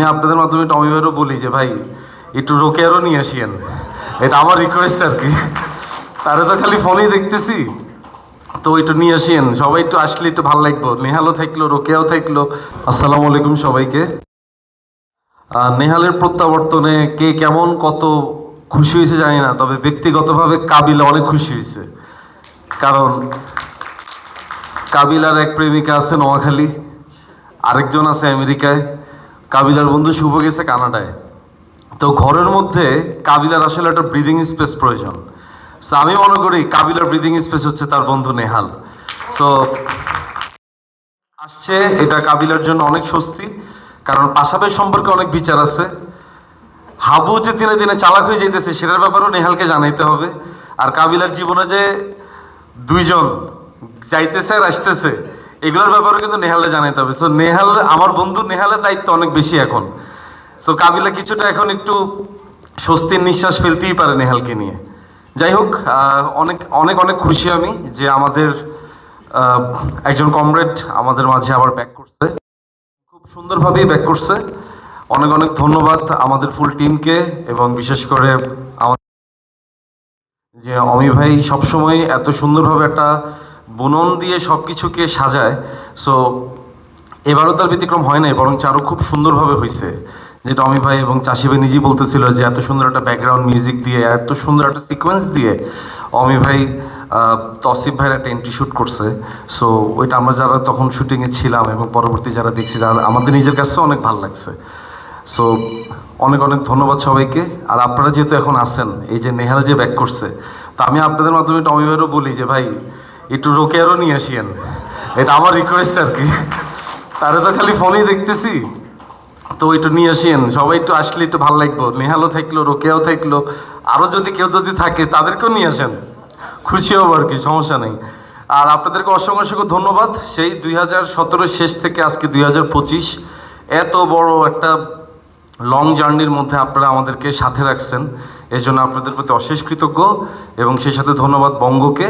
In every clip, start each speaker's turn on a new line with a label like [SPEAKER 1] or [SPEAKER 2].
[SPEAKER 1] আমি আপনাদের মাধ্যমে টমি ভাইয়েরও বলি যে ভাই একটু রোকেয়ারও নিয়ে আসিয়েন, এটা আমার রিকোয়েস্ট আর কি। তারা তো খালি ফোনেই দেখতেছি, তো একটু নিয়ে আসিয়েন, সবাই একটু আসলে একটু ভালো লাগবো। নেহালও থাকলো, রোকেয়াও থাকলো। আসসালামু আলাইকুম সবাইকে। নেহালের প্রত্যাবর্তনে কে কেমন কত খুশি হয়েছে জানি না, তবে ব্যক্তিগতভাবে কাবিলা অনেক খুশি হয়েছে। কারণ কাবিলার এক প্রেমিকা আছে নোয়াখালী, আরেকজন আছে আমেরিকায়, কাবিলার বন্ধু শুভ গেছে কানাডায়। তো ঘরের মধ্যে কাবিলার আসলে একটা ব্রিদিং স্পেস প্রয়োজন। সো আমি মনে করি কাবিলার ব্রিদিং স্পেস হচ্ছে তার বন্ধু নেহাল। সো আসছে, এটা কাবিলার জন্য অনেক স্বস্তি, কারণ পাশাপাশি সম্পর্কে অনেক বিচার আছে। হাবু যে দিনে দিনে চালাক হয়ে যেতেছে সেটার ব্যাপারেও নেহালকে জানাইতে হবে। আর কাবিলার জীবনে যে দুইজন যাইতেছে আর আসতেছে, এগুলোর ব্যাপারে কিন্তু নেহালে জানাইতে হবে। সো নেহাল, আমার বন্ধু নেহালের দায়িত্ব অনেক বেশি এখন। সো কাবিলা কিছুটা এখন একটু স্বস্তির নিঃশ্বাস ফেলতেই পারে নেহালকে নিয়ে। যাই হোক, অনেক অনেক অনেক খুশি আমি যে আমাদের একজন কমরেড আমাদের মাঝে আবার ব্যাক করছে, খুব সুন্দরভাবেই ব্যাক করছে। অনেক অনেক ধন্যবাদ আমাদের ফুল টিমকে, এবং বিশেষ করে আমাদের যে অমি ভাই সবসময় এত সুন্দরভাবে একটা বুনন দিয়ে সব কিছুকে সাজায়। সো এবারও তার ব্যতিক্রম হয় নাই, বরং আরও খুব সুন্দরভাবে হয়েছে। যেটা অমি ভাই এবং চাষি ভাই নিজেই বলতেছিল যে এত সুন্দর একটা ব্যাকগ্রাউন্ড মিউজিক দিয়ে, এত সুন্দর একটা সিকোয়েন্স দিয়ে অমি ভাই তসিফ ভাইয়ের একটা এন্ট্রি শ্যুট করছে। সো ওইটা আমরা যারা তখন শুটিংয়ে ছিলাম এবং পরবর্তী যারা দেখছি, তারা আমাদের নিজের কাছেও অনেক ভালো লাগছে। সো অনেক অনেক ধন্যবাদ সবাইকে। আর আপনারা যেহেতু এখন আসেন, এই যে নেহাল যে ব্যাক করছে, তো আমি আপনাদের মাধ্যমে টমি ভাইয়েরও বলি যে ভাই একটু রোকেয়ারও নিয়ে আসিয়েন, এটা আমার রিকোয়েস্ট আর কি। তারা তো খালি ফোনেই দেখতেছি, তো একটু নিয়ে আসিয়েন, সবাই একটু আসলে একটু ভালো লাগবো। নেহালও থাকলো, রোকেয়াও থাকলো, আরও যদি কেউ যদি থাকে তাদেরকেও নিয়ে আসেন, খুশি হবো আর কি, সমস্যা নেই। আর আপনাদেরকে অসংখ্য অসংখ্য ধন্যবাদ। সেই 2017 শেষ থেকে আজকে 2025, এত বড় একটা লং জার্নির মধ্যে আপনারা আমাদেরকে সাথে রাখছেন, এই জন্য আপনাদের প্রতি অশেষ কৃতজ্ঞ। এবং সেই সাথে ধন্যবাদ বঙ্গকে,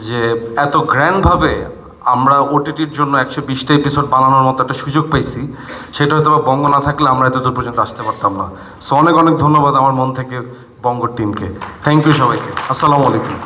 [SPEAKER 1] যে এত গ্র্যান্ডভাবে আমরা ওটিটির জন্য 120টা এপিসোড বানানোর মতো একটা সুযোগ পাইছি। সেটা হয়তো বা বঙ্গ না থাকলে আমরা এত দূর পর্যন্ত আসতে পারতাম না। সো অনেক অনেক ধন্যবাদ আমার মন থেকে বঙ্গ টিমকে। থ্যাংক ইউ সবাইকে। আসসালামু আলাইকুম।